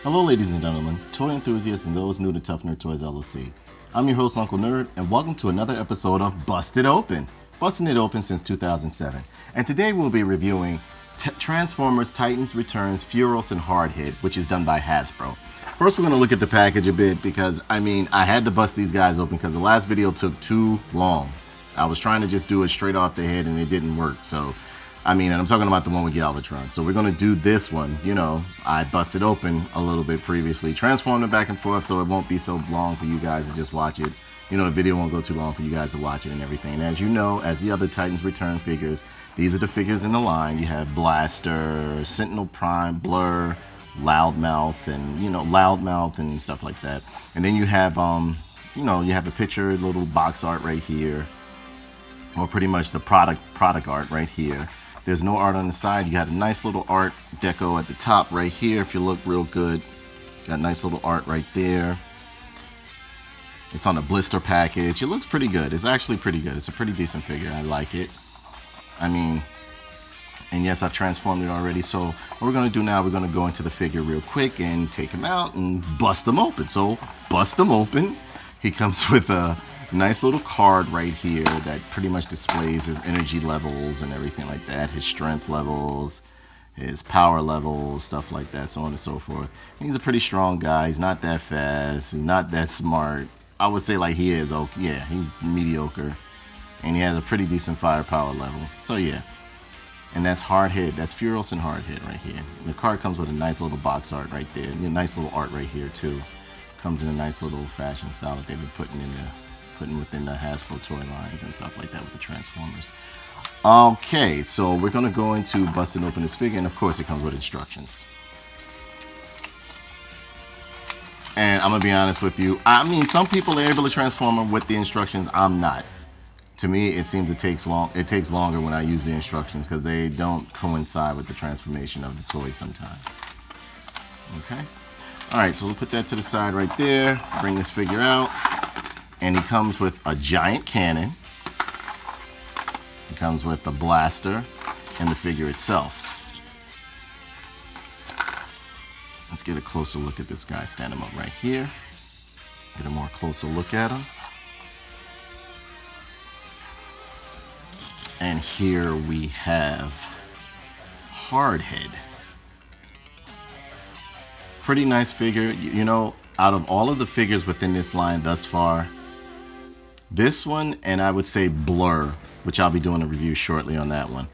Hello ladies and gentlemen, toy enthusiasts and those new to Tough Nerd Toys LLC. I'm your host Uncle Nerd and welcome to another episode of Busted Open. Busting it open since 2007. And today we'll be reviewing Transformers Titans Returns Furos and Hardhead, which is done by Hasbro. First we're going to look at the package a bit because, I had to bust these guys open because the last video took too long. I was trying to just do it straight off the head and it didn't work, so... and I'm talking about the one with Galvatron. So we're going to do this one. I busted open a little bit previously, transformed it back and forth so it won't be so long for you guys to just watch it. The video won't go too long for you guys to watch it and everything. And as you know, as the other Titans Return figures, these are the figures in the line. You have Blaster, Sentinel Prime, Blur, Loudmouth, and stuff like that. And then you have, you have a picture, little box art right here, or pretty much the product art right here. There's no art on the side. You got a nice little art deco at the top right here if you look real good. Got nice little art right there. It's on a blister package. It looks pretty good. It's actually pretty good. It's a pretty decent figure. I like it. And yes, I've transformed it already. So what we're going to do now, we're going to go into the figure real quick and take him out and bust him open. So bust him open. He comes with a nice little card right here that pretty much displays his energy levels and everything like that, his strength levels, his power levels, stuff like that, so on and so forth. He's a pretty strong guy. He's not that fast. He's not that smart. I would say like he is okay. Yeah, he's mediocre, and he has a pretty decent firepower level. So yeah, and that's Hardhead. That's Furos and Hardhead right here. And the card comes with a nice little box art right there. And a nice little art right here too. Comes in a nice little fashion style that they've been putting within the Hasbro toy lines and stuff like that with the Transformers. Okay, so we're going to go into busting open this figure, and of course it comes with instructions. And I'm going to be honest with you, some people are able to transform them with the instructions. I'm not. To me, it seems it takes longer when I use the instructions because they don't coincide with the transformation of the toy sometimes. Okay? Alright, so we'll put that to the side right there, bring this figure out. And he comes with a giant cannon. He comes with the blaster and the figure itself. Let's get a closer look at this guy. Stand him up right here. Get a more closer look at him. And here we have Hardhead. Pretty nice figure. Out of all of the figures within this line thus far, this one, and I would say Blur, which I'll be doing a review shortly on that one,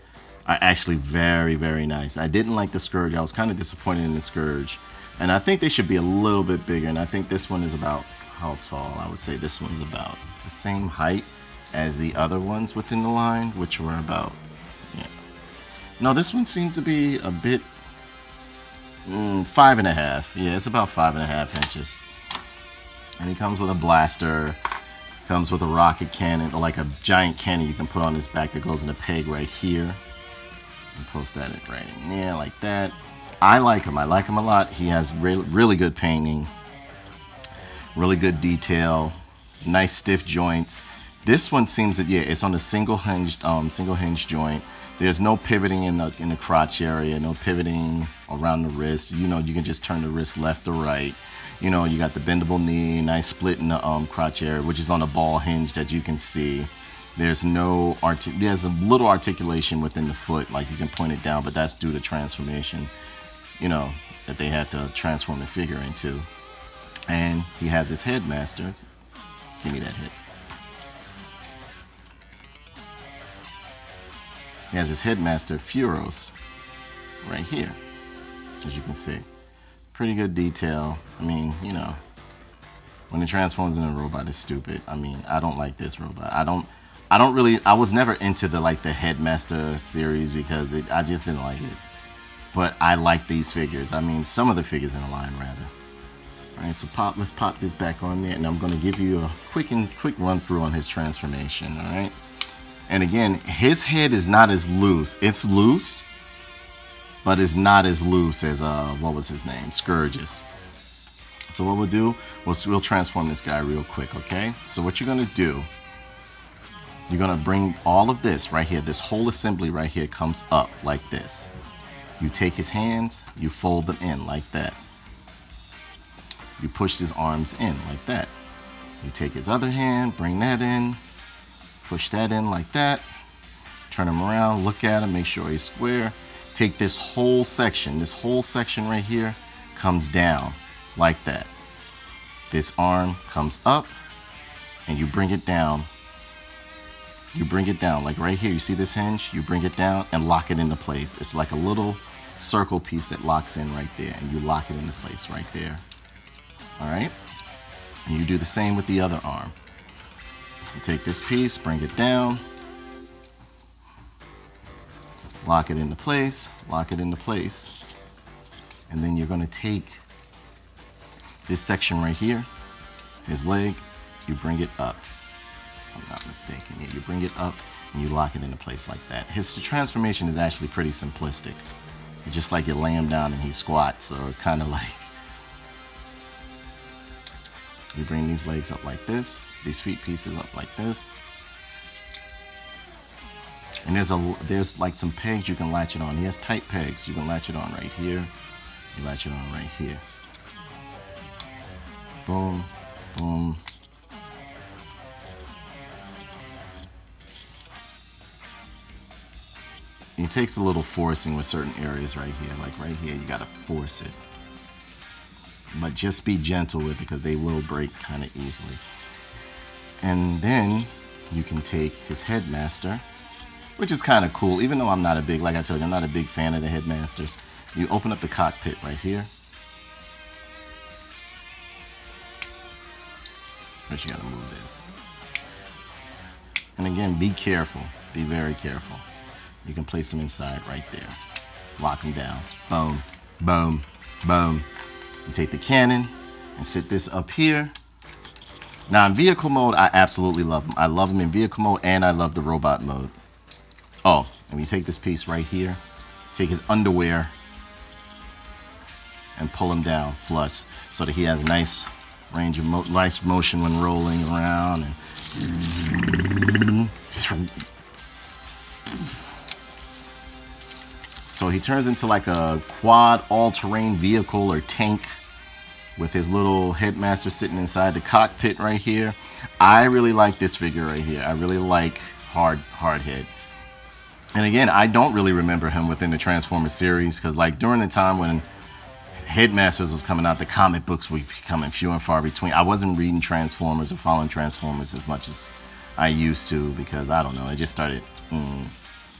are actually very, very nice. I didn't like the Scourge. I was kind of disappointed in the Scourge. And I think they should be a little bit bigger. And I think this one is about, how tall? I would say this one's about the same height as the other ones within the line, which were about, yeah. No, this one seems to be a bit, 5.5. Yeah, it's about 5.5 inches. And he comes with a blaster. Comes with a rocket cannon, or like a giant cannon you can put on his back that goes in a peg right here. And post that right in there like that. I like him. I like him a lot. He has really good painting, really good detail, nice stiff joints. This one seems that, yeah, it's on a single hinge joint. There's no pivoting in the crotch area, no pivoting around the wrist. You can just turn the wrist left or right. You got the bendable knee, nice split in the crotch area, which is on a ball hinge that you can see. There's there's a little articulation within the foot, like you can point it down, but that's due to transformation, that they had to transform the figure into. And he has his headmaster. Give me that head. He has his headmaster Furos right here, as you can see. Pretty good detail. when it transforms into a robot, it's stupid. I mean, I don't like this robot. I was never into the Headmaster series because I just didn't like it. But I like these figures. I mean, some of the figures in the line, rather. All right, so let's pop this back on there, and I'm going to give you a quick run through on his transformation. All right, and again, his head is not as loose. It's loose, but it's not as loose as what was his name, Scourge's. So what we'll do, we'll transform this guy real quick. Okay, so what you're going to do, you're going to bring all of this right here, this whole assembly right here comes up like this. You take his hands, you fold them in like that. You push his arms in like that. You take his other hand, bring that in, push that in like that, turn him around, look at him, make sure he's square. Take this whole section right here comes down like that. This arm comes up and you bring it down. You bring it down like right here. You see this hinge? You bring it down and lock it into place. It's like a little circle piece that locks in right there, and you lock it into place right there. All right, and you do the same with the other arm. You take this piece, bring it down, lock it into place, and then you're going to take this section right here, his leg, you bring it up. If I'm not mistaken, yeah, you bring it up and you lock it into place like that. His transformation is actually pretty simplistic. It's just like you lay him down and he squats, or kind of like you bring these legs up like this, these feet pieces up like this, and there's like some pegs you can latch it on. He has tight pegs. You can latch it on right here. You latch it on right here. Boom, boom. It takes a little forcing with certain areas right here. Like right here, you gotta force it. But just be gentle with it because they will break kind of easily. And then you can take his Headmaster, which is kind of cool, even though I'm not a big, like I told you, I'm not a big fan of the Headmasters. You open up the cockpit right here. First you gotta move this. And again, be careful, be very careful. You can place them inside right there. Lock them down. Boom, boom, boom. You take the cannon and sit this up here. Now in vehicle mode, I absolutely love them. I love them in vehicle mode and I love the robot mode. Oh, and you take this piece right here, take his underwear and pull him down flush so that he has nice range of nice motion when rolling around. And so he turns into like a quad all-terrain vehicle or tank with his little Headmaster sitting inside the cockpit right here. I really like this figure right here. I really like Hardhead. And again, I don't really remember him within the Transformers series because like during the time when Headmasters was coming out, the comic books were becoming few and far between. I wasn't reading Transformers or following Transformers as much as I used to because I don't know, it just started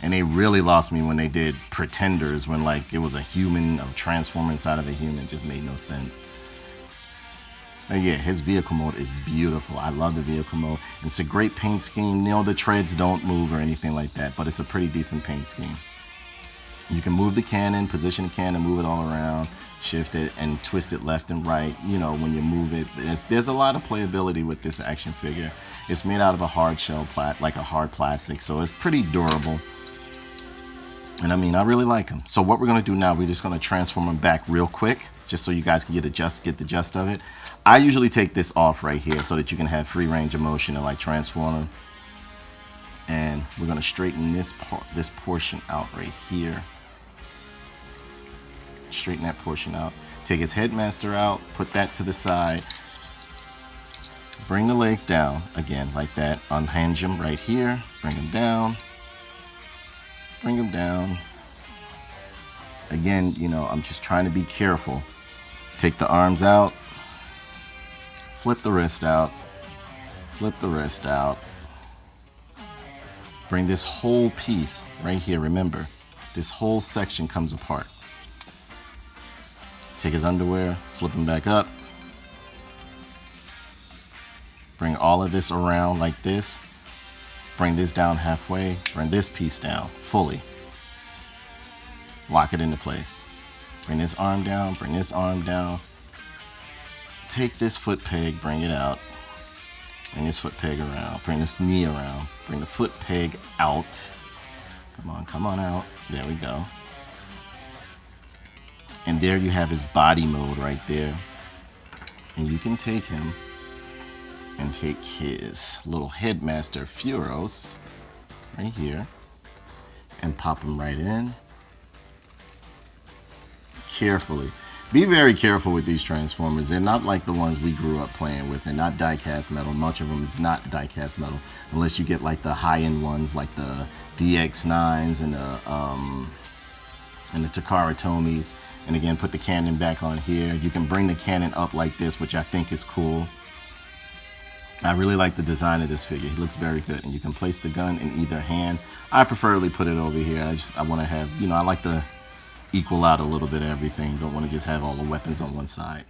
and they really lost me when they did Pretenders, when like it was a human, a transformer inside of a human. It just made no sense. But yeah, his vehicle mode is beautiful. I love the vehicle mode. It's a great paint scheme. You know, the treads don't move or anything like that, but it's a pretty decent paint scheme. You can move the cannon, position the cannon, move it all around, shift it, and twist it left and right, you know, when you move it. There's a lot of playability with this action figure. It's made out of a hard shell, like a hard plastic, so it's pretty durable. And I mean, I really like him. So what we're gonna do now, we're just gonna transform him back real quick, just so you guys can get the gist of it. I usually take this off right here so that you can have free range of motion and like transform him. And we're gonna straighten this portion out right here. Straighten that portion out. Take his Headmaster out, put that to the side. Bring the legs down again like that. Unhinge him right here. Bring him down. Bring him down. Again, you know, I'm just trying to be careful. Take the arms out. Flip the wrist out. Flip the wrist out. Bring this whole piece right here. Remember, this whole section comes apart. Take his underwear, flip him back up. Bring all of this around like this. Bring this down halfway. Bring this piece down fully. Lock it into place. Bring this arm down. Bring this arm down. Take this foot peg. Bring it out. Bring this foot peg around. Bring this knee around. Bring the foot peg out. Come on out. There we go. And there you have his body mode right there. And you can take him and take his little headmaster Furos right here and pop him right in. Carefully. Be very careful with these Transformers. They're not like the ones we grew up playing with. They're not die-cast metal. Much of them is not die-cast metal, unless you get like the high-end ones, like the DX9s and the Takara Tomies. And again, put the cannon back on here. You can bring the cannon up like this, which I think is cool. I really like the design of this figure. He looks very good. And you can place the gun in either hand. I preferably put it over here. I want to have, you know, I like to equal out a little bit of everything. Don't want to just have all the weapons on one side.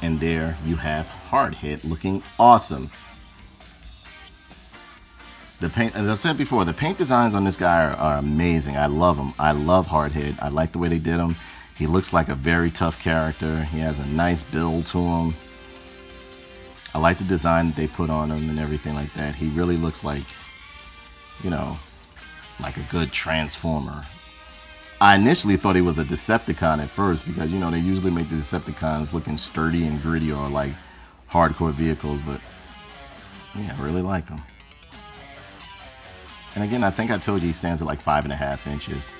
And there you have Hardhead looking awesome. The paint, as I said before, the paint designs on this guy are amazing. I love them. I love Hardhead. I like the way they did him. He looks like a very tough character. He has a nice build to him. I like the design that they put on him and everything like that. He really looks like, you know, like a good Transformer. I initially thought he was a Decepticon at first because, you know, they usually make the Decepticons looking sturdy and gritty or like hardcore vehicles, but yeah, I really like him. And again, I think I told you he stands at like 5.5 inches.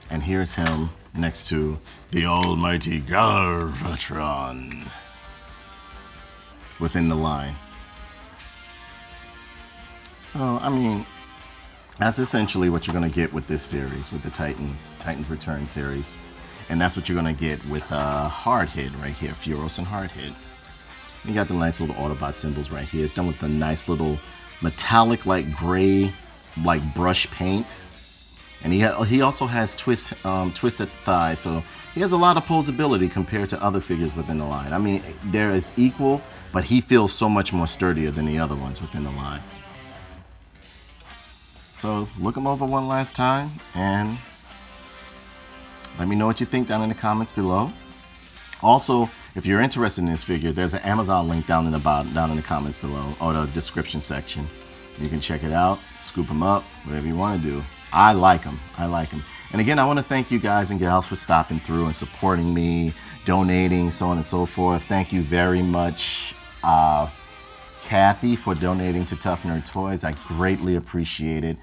And here's him next to the almighty Galvatron within the line. So, I mean, that's essentially what you're going to get with this series, with the Titans Return series. And that's what you're going to get with Hardhead right here, Furos and Hardhead. You got the nice little Autobot symbols right here. It's done with a nice little metallic, like gray, like brush paint. And he also has twisted thighs, so he has a lot of posability compared to other figures within the line. I mean, they're as equal, but he feels so much more sturdier than the other ones within the line. So look them over one last time and let me know what you think down in the comments below. Also, if you're interested in this figure, there's an Amazon link down in the comments below or the description section. You can check it out, scoop them up, whatever you want to do. I like them. I like them. And again, I want to thank you guys and gals for stopping through and supporting me, donating, so on and so forth. Thank you very much, Kathy, for donating to Tough Nerd Toys. I greatly appreciate it.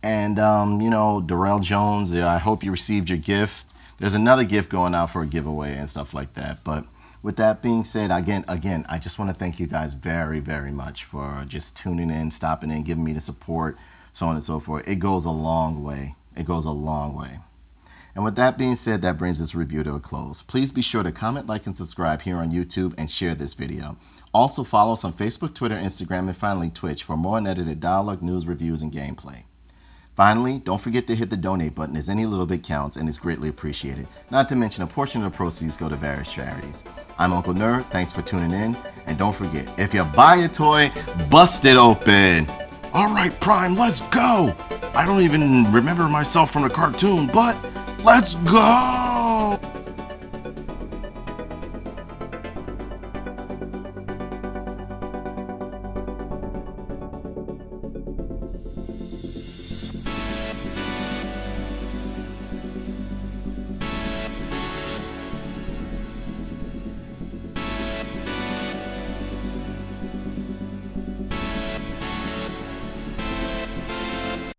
And, you know, Darrell Jones, I hope you received your gift. There's another gift going out for a giveaway and stuff like that. But with that being said, again, I just want to thank you guys very, very much for just tuning in, stopping in, giving me the support, so on and so forth. It goes a long way. It goes a long way. And with that being said, that brings this review to a close. Please be sure to comment, like, and subscribe here on YouTube and share this video. Also follow us on Facebook, Twitter, Instagram, and finally Twitch for more unedited dialogue, news, reviews, and gameplay. Finally, don't forget to hit the donate button, as any little bit counts and is greatly appreciated. Not to mention a portion of the proceeds go to various charities. I'm Uncle Nerd, thanks for tuning in, and don't forget, if you buy a toy, bust it open! Alright Prime, let's go! I don't even remember myself from the cartoon, but let's go!